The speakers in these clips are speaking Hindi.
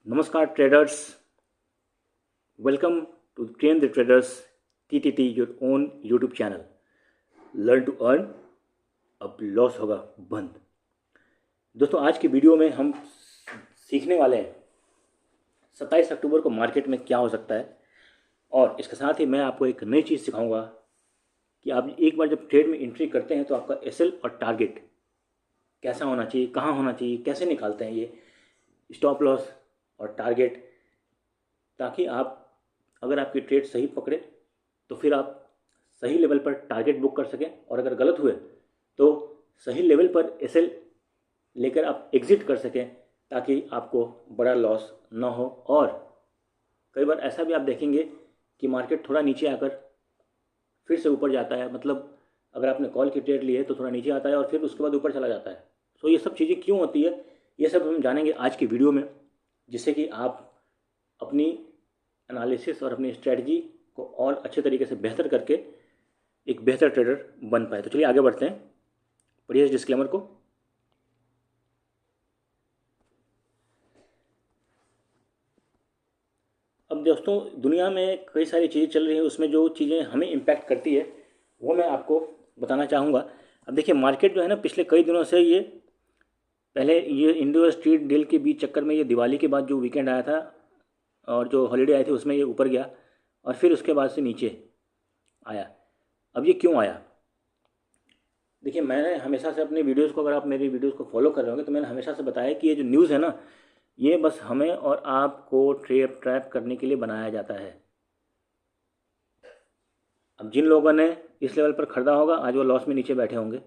नमस्कार traders, welcome to train the traders TTT your own YouTube channel. Learn to earn, अब लॉस होगा बंद। दोस्तों, आज की वीडियो में हम सीखने वाले हैं 27 अक्टूबर को मार्केट में क्या हो सकता है, और इसके साथ ही मैं आपको एक नई चीज़ सिखाऊंगा कि आप एक बार जब ट्रेड में एंट्री करते हैं तो आपका SL और टारगेट कैसा होना चाहिए, कहाँ होना चाहिए, कैसे निकालते हैं ये स्टॉप लॉस और टारगेट, ताकि आप अगर आपकी ट्रेड सही पकड़े तो फिर आप सही लेवल पर टारगेट बुक कर सकें, और अगर गलत हुए तो सही लेवल पर SL लेकर आप एग्ज़िट कर सकें, ताकि आपको बड़ा लॉस ना हो। और कई बार ऐसा भी आप देखेंगे कि मार्केट थोड़ा नीचे आकर फिर से ऊपर जाता है। मतलब अगर आपने कॉल की ट्रेड ली है तो थोड़ा नीचे आता है और फिर उसके बाद ऊपर चला जाता है। सो ये सब चीज़ें क्यों होती है, ये सब हम जानेंगे आज की वीडियो में, जिससे कि आप अपनी एनालिसिस और अपनी स्ट्रेटजी को और अच्छे तरीके से बेहतर करके एक बेहतर ट्रेडर बन पाए। तो चलिए आगे बढ़ते हैं, पढ़िए इस डिस्क्लेमर को। अब दोस्तों, दुनिया में कई सारी चीज़ें चल रही हैं, उसमें जो चीज़ें हमें इम्पैक्ट करती है वो मैं आपको बताना चाहूँगा। अब देखिए, मार्केट जो है ना, पिछले कई दिनों से ये पहले ये इंडो स्ट्रीट डील के बीच चक्कर में ये दिवाली के बाद जो वीकेंड आया था और जो हॉलीडे आई थी उसमें ये ऊपर गया और फिर उसके बाद से नीचे आया। अब ये क्यों आया? देखिए, मैंने हमेशा से अपनी वीडियोस को, अगर आप मेरी वीडियोस को फॉलो कर रहे होंगे तो मैंने हमेशा से बताया कि ये जो न्यूज़ है ना, ये बस हमें और आपको ट्रैप करने के लिए बनाया जाता है। अब जिन लोगों ने इस लेवल पर खरीदा होगा आज वो लॉस में नीचे बैठे होंगे,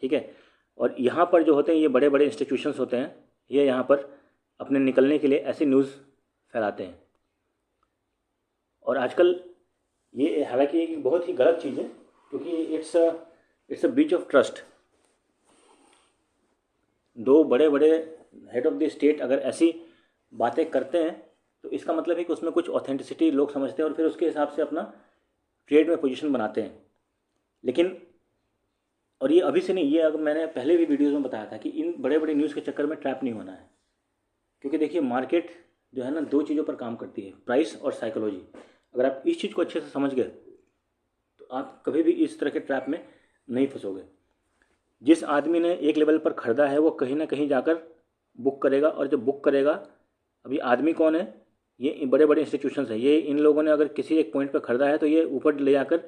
ठीक है। और यहाँ पर जो होते हैं ये बड़े बड़े इंस्टीट्यूशंस होते हैं, ये यहाँ पर अपने निकलने के लिए ऐसी न्यूज़ फैलाते हैं। और आजकल ये हालांकि एक बहुत ही गलत चीज़ है, क्योंकि it's a breach of trust. दो बड़े बड़े हेड ऑफ द स्टेट अगर ऐसी बातें करते हैं तो इसका मतलब है कि उसमें कुछ ऑथेंटिसिटी लोग समझते हैं और फिर उसके हिसाब से अपना ट्रेड में पोजीशन बनाते हैं। लेकिन और ये अभी से नहीं, ये अगर मैंने पहले भी वीडियोज़ में बताया था कि इन बड़े बड़े न्यूज़ के चक्कर में ट्रैप नहीं होना है। क्योंकि देखिए, मार्केट जो है ना, दो चीज़ों पर काम करती है, प्राइस और साइकोलॉजी। अगर आप इस चीज़ को अच्छे से समझ गए तो आप कभी भी इस तरह के ट्रैप में नहीं फंसोगे। जिस आदमी ने एक लेवल पर ख़रीदा है वो कहीं ना कहीं जाकर बुक करेगा, और जब बुक करेगा, अभी आदमी कौन है? ये बड़े बड़े इंस्टीट्यूशंस हैं। ये इन लोगों ने अगर किसी एक पॉइंट पर ख़रीदा है तो ये ऊपर ले जाकर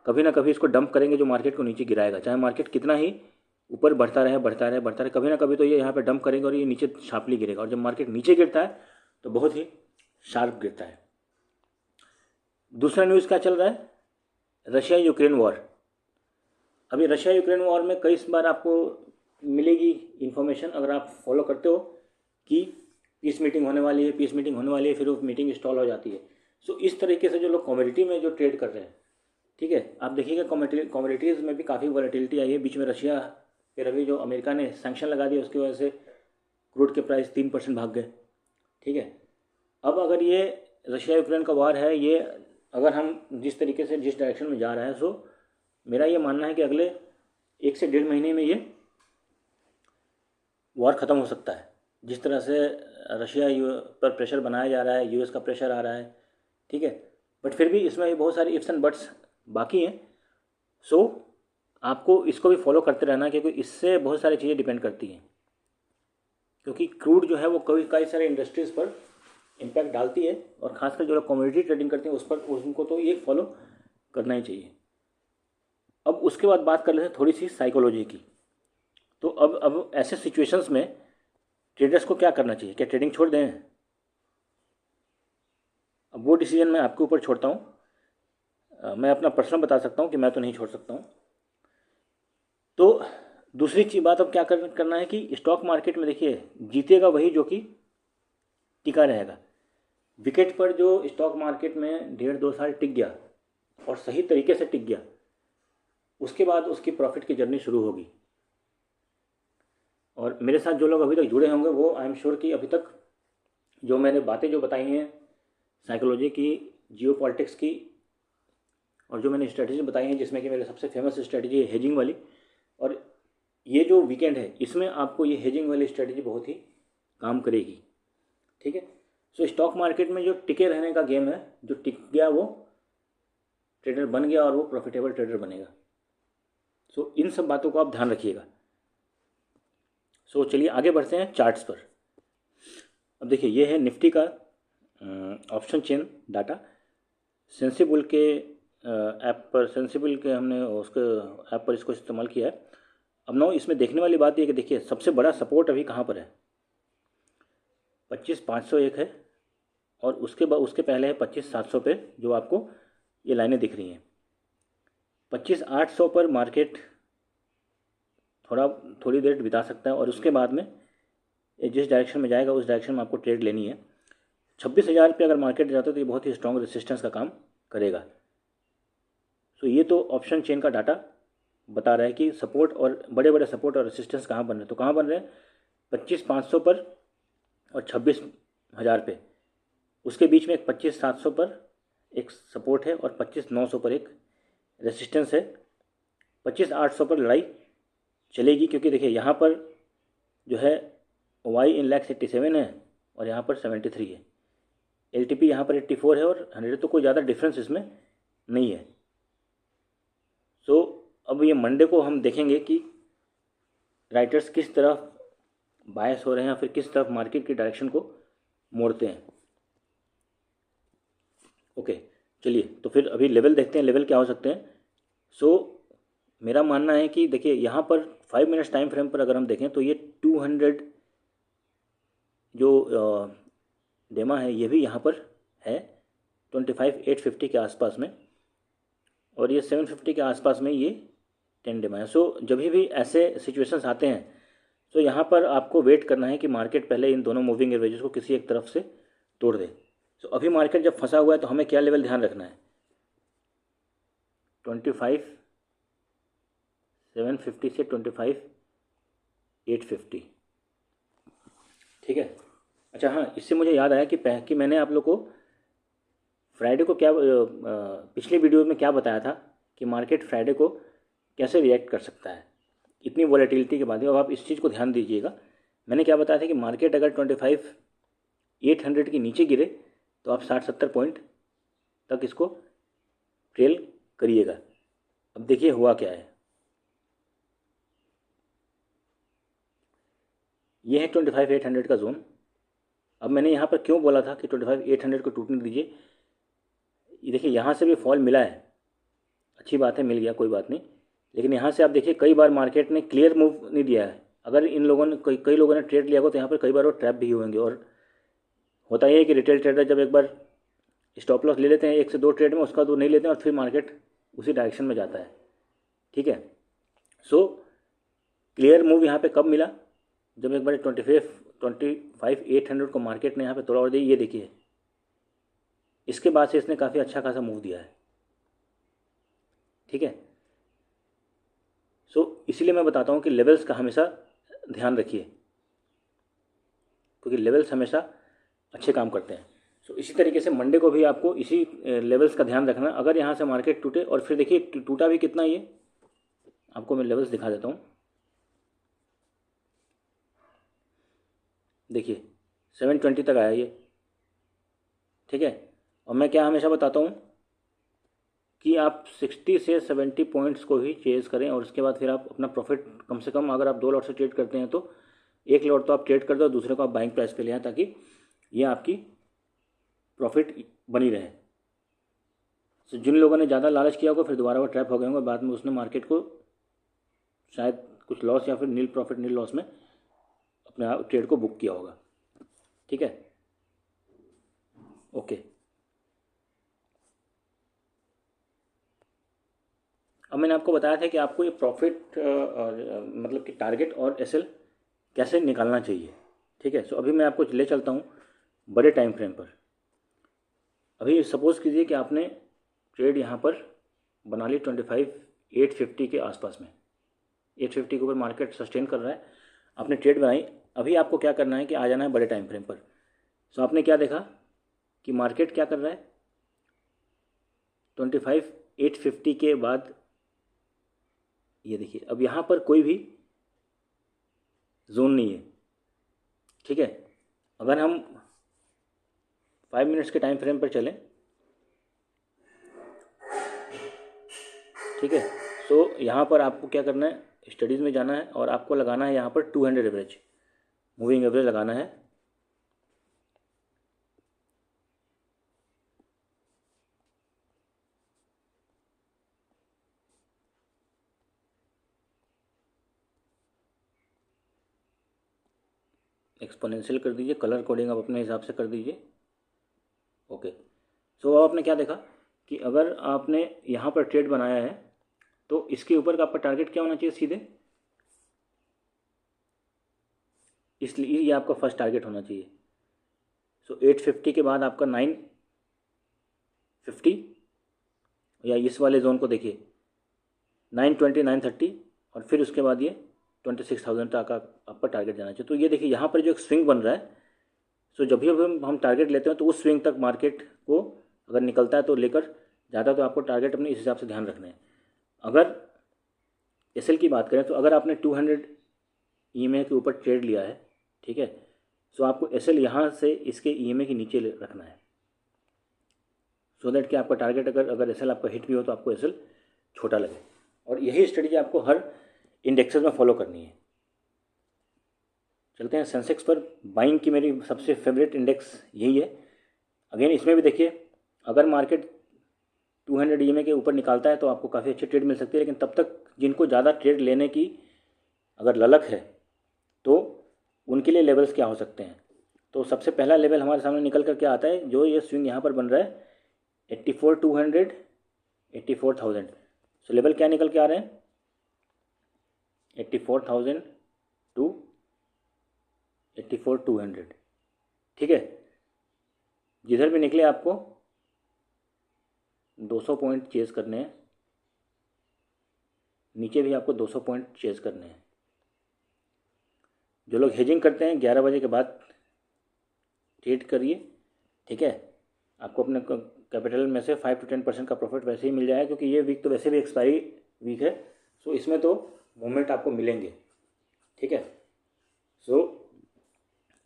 कभी ना कभी इसको डंप करेंगे, जो मार्केट को नीचे गिराएगा। चाहे मार्केट कितना ही ऊपर बढ़ता रहे बढ़ता रहे बढ़ता रहे, कभी ना कभी तो ये यहाँ पे डंप करेंगे और ये नीचे शार्पली गिरेगा। और जब मार्केट नीचे गिरता है तो बहुत ही शार्प गिरता है। दूसरा न्यूज़ क्या चल रहा है? Russia Ukraine war. अभी रशिया यूक्रेन वॉर में कई बार आपको मिलेगी इन्फॉर्मेशन, अगर आप फॉलो करते हो, कि पीस मीटिंग होने वाली है, पीस मीटिंग होने वाली है, फिर वो मीटिंग स्टॉल हो जाती है। सो इस तरीके से जो लोग कमोडिटी में जो ट्रेड कर रहे हैं, ठीक है, आप देखिएगा कमोडिटीज़ में भी काफ़ी वॉलेटिलिटी आई है। बीच में रशिया फिर अभी जो अमेरिका ने सैंक्शन लगा दिया उसकी वजह से क्रूड के प्राइस 3% भाग गए, ठीक है। अब अगर ये रशिया यूक्रेन का वार है, ये अगर हम जिस तरीके से जिस डायरेक्शन में जा रहा है, सो मेरा ये मानना है कि अगले 1 से 1.5 महीने में ये वार ख़त्म हो सकता है। जिस तरह से रशिया पर प्रेशर बनाया जा रहा है, US का प्रेशर आ रहा है, ठीक है। बट फिर भी इसमें बहुत सारी इफ्स एंड बट्स बाकी हैं। सो आपको इसको भी फॉलो करते रहना, क्योंकि इससे बहुत सारी चीज़ें डिपेंड करती हैं। क्योंकि क्रूड जो है वो कई सारे इंडस्ट्रीज़ पर इम्पैक्ट डालती है, और ख़ासकर जो लोग कमोडिटी ट्रेडिंग करते हैं उस पर, उनको तो ये फॉलो करना ही चाहिए। अब उसके बाद बात कर लेते हैं थोड़ी सी साइकोलॉजी की। तो अब ऐसे सिचुएशंस में ट्रेडर्स को क्या करना चाहिए? क्या ट्रेडिंग छोड़ दें? अब वो डिसीजन मैं आपके ऊपर छोड़ता हूँ। मैं अपना पर्सनल बता सकता हूँ कि मैं तो नहीं छोड़ सकता हूँ। तो दूसरी चीज़ बात अब क्या करना है कि स्टॉक मार्केट में देखिए, जीतेगा वही जो कि टिका रहेगा। विकेट पर जो स्टॉक मार्केट में 1.5-2 साल टिक गया और सही तरीके से टिक गया, उसके बाद उसकी प्रॉफिट की जर्नी शुरू होगी। और मेरे साथ जो लोग अभी तक जुड़े होंगे वो आई एम श्योर कि अभी तक जो मैंने बातें जो बताई हैं साइकोलॉजी की, जियोपॉलिटिक्स की, और जो मैंने स्ट्रेटजी बताई हैं, जिसमें कि मेरी सबसे फेमस स्ट्रेटजी है हेजिंग वाली, और ये जो वीकेंड है इसमें आपको ये हेजिंग वाली स्ट्रेटजी बहुत ही काम करेगी, ठीक है। सो स्टॉक मार्केट में जो टिके रहने का गेम है, जो टिक गया वो ट्रेडर बन गया और वो प्रॉफिटेबल ट्रेडर बनेगा। सो इन सब बातों को आप ध्यान रखिएगा। सो चलिए आगे बढ़ते हैं चार्ट्स पर। अब देखिए ये है निफ्टी का ऑप्शन चेन डाटा। सेंसिबल के ऐप पर, सेंसिबल के हमने उसके ऐप पर इसको इस्तेमाल किया है। अब ना इसमें देखने वाली बात ये कि देखिए सबसे बड़ा सपोर्ट अभी कहाँ पर है, 25,501 है, और उसके पहले है 25,700 पे, जो आपको ये लाइनें दिख रही हैं। 25,800 पर मार्केट थोड़ी देर बिता सकता है, और उसके बाद में जिस डायरेक्शन में जाएगा उस डायरेक्शन में आपको ट्रेड लेनी है। 26,000 पे अगर मार्केट जाता है तो ये बहुत ही स्ट्रॉन्ग रेसिस्टेंस का काम करेगा। सो ये तो ऑप्शन चेन का डाटा बता रहा है कि सपोर्ट और बड़े बड़े सपोर्ट और रेसिस्टेंस कहाँ बन रहे हैं। तो कहाँ बन रहे हैं, 25,500 पर और 26,000 पे। उसके बीच में एक 25,700 पर एक सपोर्ट है और 25,900 पर एक रेसिस्टेंस है। 25,800 पर लड़ाई चलेगी, क्योंकि देखिए यहाँ पर जो है वाई इन लैक्स 87 है और यहाँ पर 73 है। LTP यहाँ पर 84 है और 100, तो कोई ज़्यादा डिफरेंस इसमें नहीं है। सो अब ये मंडे को हम देखेंगे कि राइटर्स किस तरफ बायस हो रहे हैं या फिर किस तरफ मार्केट की डायरेक्शन को मोड़ते हैं। ओके चलिए, तो फिर अभी लेवल देखते हैं, लेवल क्या हो सकते हैं। सो मेरा मानना है कि देखिए यहाँ पर 5 मिनट्स टाइम फ्रेम पर अगर हम देखें तो ये 200 जो डेमा है ये भी यहाँ पर है 25,850 के आसपास में, और ये 750 के आसपास में ये 10 डेमा है। सो जब भी ऐसे सिचुएशंस आते हैं तो यहाँ पर आपको वेट करना है कि मार्केट पहले इन दोनों मूविंग एवरेजेस को किसी एक तरफ से तोड़ दे। सो अभी मार्केट जब फंसा हुआ है तो हमें क्या लेवल ध्यान रखना है, 25,750 से 25,850, ठीक है। अच्छा हाँ, इससे मुझे याद आया कि मैंने आप लोग को फ्राइडे को क्या पिछले वीडियो में क्या बताया था कि मार्केट फ्राइडे को कैसे रिएक्ट कर सकता है इतनी वॉलेटिलिटी के बाद। अब आप इस चीज़ को ध्यान दीजिएगा, मैंने क्या बताया था कि मार्केट अगर 25,800 के नीचे गिरे तो आप 60-70 पॉइंट तक इसको ट्रेल करिएगा। अब देखिए हुआ क्या है, ये है 25,800 का जोन। अब मैंने यहाँ पर क्यों बोला था कि 25,800 को टूटने दीजिए, ये देखिए यहाँ से भी फॉल मिला है, अच्छी बात है, मिल गया, कोई बात नहीं। लेकिन यहाँ से आप देखिए कई बार मार्केट ने क्लियर मूव नहीं दिया है। अगर इन लोगों ने कई लोगों ने ट्रेड लिया हो तो यहाँ पर कई बार वो ट्रैप भी होंगे। और होता ही है कि रिटेल ट्रेडर जब एक बार स्टॉप लॉस ले लेते हैं 1 से 2 ट्रेड में, उसका तो नहीं लेते हैं और फिर मार्केट उसी डायरेक्शन में जाता है, ठीक है। सो क्लियर मूव यहाँ पे कब मिला, जब एक बार 25,800 को मार्केट ने यहाँ पे तोड़ा और ये देखिए इसके बाद से इसने काफ़ी अच्छा खासा मूव दिया है, ठीक है। सो इसीलिए मैं बताता हूँ कि लेवल्स का हमेशा ध्यान रखिए, क्योंकि लेवल्स हमेशा अच्छे काम करते हैं। सो इसी तरीके से मंडे को भी आपको इसी लेवल्स का ध्यान रखना। अगर यहाँ से मार्केट टूटे, और फिर देखिए टूटा भी कितना, ये आपको मैं लेवल्स दिखा देता हूँ। देखिए 720 तक आया ये, ठीक है। और मैं क्या हमेशा बताता हूँ कि आप 60 से 70 पॉइंट्स को ही चेज करें, और उसके बाद फिर आप अपना प्रॉफिट कम से कम, अगर आप 2 लॉट से ट्रेड करते हैं तो 1 लॉट तो आप ट्रेड कर दो, दूसरे को आप बाइंग प्राइस पे ले आए, ताकि ये आपकी प्रॉफिट बनी रहे। तो जिन लोगों ने ज़्यादा लालच किया होगा फिर दोबारा वो ट्रैप हो गए होंगे, बाद में उसने मार्केट को शायद कुछ लॉस या फिर नील प्रॉफिट नील लॉस में अपने ट्रेड को बुक किया होगा, ठीक है। ओके, अब मैंने आपको बताया था कि आपको ये प्रॉफिट मतलब कि टारगेट और एसएल कैसे निकालना चाहिए, ठीक है। सो अभी मैं आपको ले चलता हूँ बड़े टाइम फ्रेम पर। अभी सपोज़ कीजिए कि आपने ट्रेड यहाँ पर बना ली 25,850 के आसपास में, 850 के ऊपर मार्केट सस्टेन कर रहा है, आपने ट्रेड बनाई। अभी आपको क्या करना है कि आ जाना है बड़े टाइम फ्रेम पर। सो आपने क्या देखा कि मार्केट क्या कर रहा है, 25,850 के बाद ये देखिए अब यहाँ पर कोई भी जोन नहीं है, ठीक है। अगर हम 5 मिनट्स के टाइम फ्रेम पर चलें, ठीक है। सो यहाँ पर आपको क्या करना है, स्टडीज़ में जाना है और आपको लगाना है यहाँ पर 200 एवरेज, मूविंग एवरेज लगाना है। एक्सपोनेंशियल कर दीजिए, कलर कोडिंग आप अपने हिसाब से कर दीजिए। ओके, सो अब आपने क्या देखा कि अगर आपने यहाँ पर ट्रेड बनाया है तो इसके ऊपर का आपका टारगेट क्या होना चाहिए सीधे, इसलिए ये आपका फर्स्ट टारगेट होना चाहिए। सो 850 के बाद आपका 950, या इस वाले जोन को देखिए 920, 930, और फिर उसके बाद ये 26,000 तक आपका टारगेट जाना चाहिए। तो ये देखिए यहाँ पर जो एक स्विंग बन रहा है, सो जब भी हम टारगेट लेते हैं तो उस स्विंग तक मार्केट को अगर निकलता है तो लेकर ज़्यादा, तो आपको टारगेट अपने इस हिसाब से ध्यान रखना है। अगर एसएल की बात करें तो अगर आपने 200 ईएमए के ऊपर ट्रेड लिया है, ठीक है, सो आपको एसएल यहाँ से इसके ईएमए के नीचे रखना है, सो दैट कि आपका टारगेट अगर एसएल आपका हिट भी हो तो आपको एसएल छोटा लगे। और यही स्ट्रेटजी आपको हर इंडेक्सेस में फॉलो करनी है। चलते हैं सेंसेक्स पर। बाइंग की मेरी सबसे फेवरेट इंडेक्स यही है। अगेन इसमें भी देखिए, अगर मार्केट 200 ईएमए के ऊपर निकालता है तो आपको काफ़ी अच्छी ट्रेड मिल सकती है, लेकिन तब तक जिनको ज़्यादा ट्रेड लेने की अगर ललक है तो उनके लिए लेवल्स क्या हो सकते हैं। तो सबसे पहला लेवल हमारे सामने निकल कर क्या आता है, जो ये स्विंग यहाँ पर बन रहा है 84,200, 84,000। सो लेवल क्या निकल के आ रहे हैं, 84,000 टू 84,200, ठीक है। जिधर भी निकले आपको 200 पॉइंट चेज करने हैं, नीचे भी आपको 200 पॉइंट चेज करने हैं। जो लोग हेजिंग करते हैं 11 बजे के बाद ट्रेड करिए, ठीक है। आपको अपने कैपिटल में से 5 to 10% का प्रॉफिट वैसे ही मिल जाएगा, क्योंकि ये वीक तो वैसे भी एक्सपायरी वीक है। सो इसमें तो मूवमेंट आपको मिलेंगे, ठीक है। सो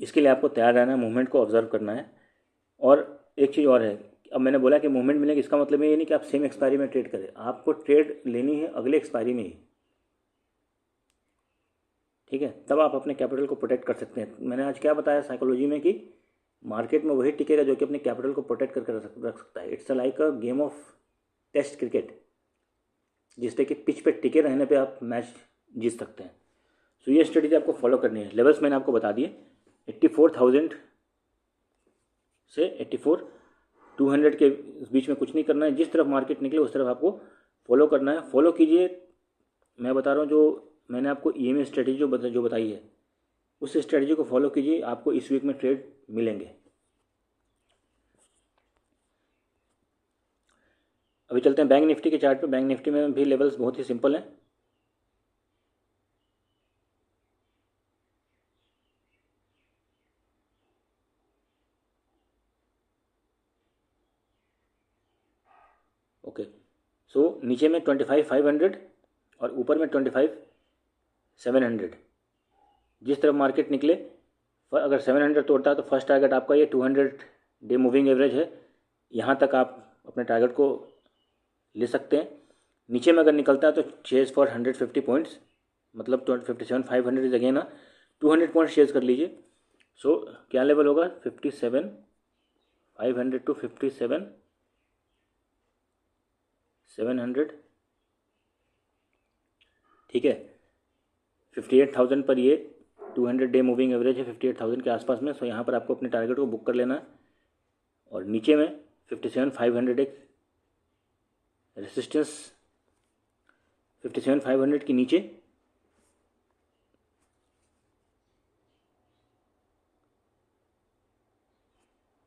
इसके लिए आपको तैयार रहना है, मूवमेंट को ऑब्जर्व करना है। और एक चीज़ और है, अब मैंने बोला कि मूवमेंट मिलेगी, इसका मतलब ये नहीं कि आप सेम एक्सपायरी में ट्रेड करें, आपको ट्रेड लेनी है अगले एक्सपायरी में ही, ठीक है। तब आप अपने कैपिटल को प्रोटेक्ट कर सकते हैं। मैंने आज क्या बताया साइकोलॉजी में कि मार्केट में वही टिकेगा जो कि अपने कैपिटल को प्रोटेक्ट करके रख सकता है। It's like a game of test cricket, जिसपे कि पिच पे टिके रहने पे आप मैच जीत सकते हैं। सो ये स्ट्रेटेजी आपको फॉलो करनी है। लेवल्स मैंने आपको बता दिए, 84,000 से 84,200 के बीच में कुछ नहीं करना है। जिस तरफ मार्केट निकले उस तरफ आपको फॉलो करना है। फॉलो कीजिए, मैं बता रहा हूँ, जो मैंने आपको ईएमए स्ट्रेटेजी जो बताई है उस स्ट्रेटजी को फॉलो कीजिए, आपको इस वीक में ट्रेड मिलेंगे। अभी चलते हैं बैंक निफ्टी के चार्ट पे। बैंक निफ्टी में भी लेवल्स बहुत ही सिंपल हैं। ओके, सो नीचे में 25,500 और ऊपर में 25,700। जिस तरफ मार्केट निकले, अगर 700 तोड़ता है तो फर्स्ट टारगेट आपका ये 200 डे मूविंग एवरेज है, यहाँ तक आप अपने टारगेट को ले सकते हैं। नीचे में अगर निकलता है तो चेज फॉर 150 पॉइंट्स, मतलब 57,500 इज अगेन 200 पॉइंट चेज कर लीजिए। सो क्या लेवल होगा, 57,500 टू 57,700, ठीक है। 58,000 पर ये 200 डे मूविंग एवरेज है 58,000 के आसपास में। सो यहाँ पर आपको अपने टारगेट को बुक कर लेना है। और नीचे में 57,500 एक रेसिस्टेंस, 57,500 के नीचे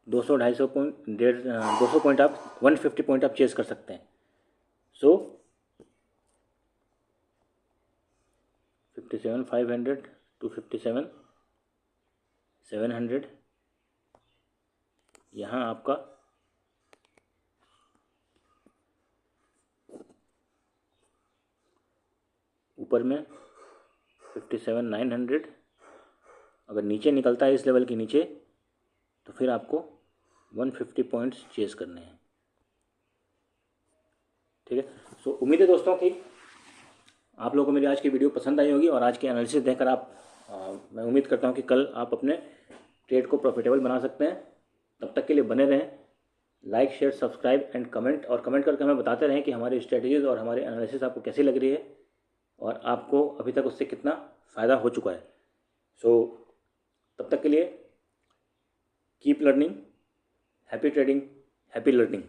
200-250 पॉइंट, 200 पॉइंट आप 150 पॉइंट आप चेस कर सकते हैं। सो 57,500 टू 57,700, यहाँ आपका ऊपर में 57,900। अगर नीचे निकलता है इस लेवल के नीचे तो फिर आपको 150 पॉइंट्स चेस करने हैं। ठीक है। सो उम्मीद है दोस्तों कि आप लोगों को मेरी आज की वीडियो पसंद आई होगी और आज की एनालिसिस देखकर आप मैं उम्मीद करता हूँ कि कल आप अपने ट्रेड को प्रॉफिटेबल बना सकते हैं। तब तक के लिए बने रहें, like share subscribe and comment, और कमेंट करके हमें बताते रहें कि हमारी स्ट्रेटजीज़ और हमारी एनालिसिस आपको कैसी लग रही है और आपको अभी तक उससे कितना फ़ायदा हो चुका है। सो तब तक के लिए keep learning, happy trading, happy learning.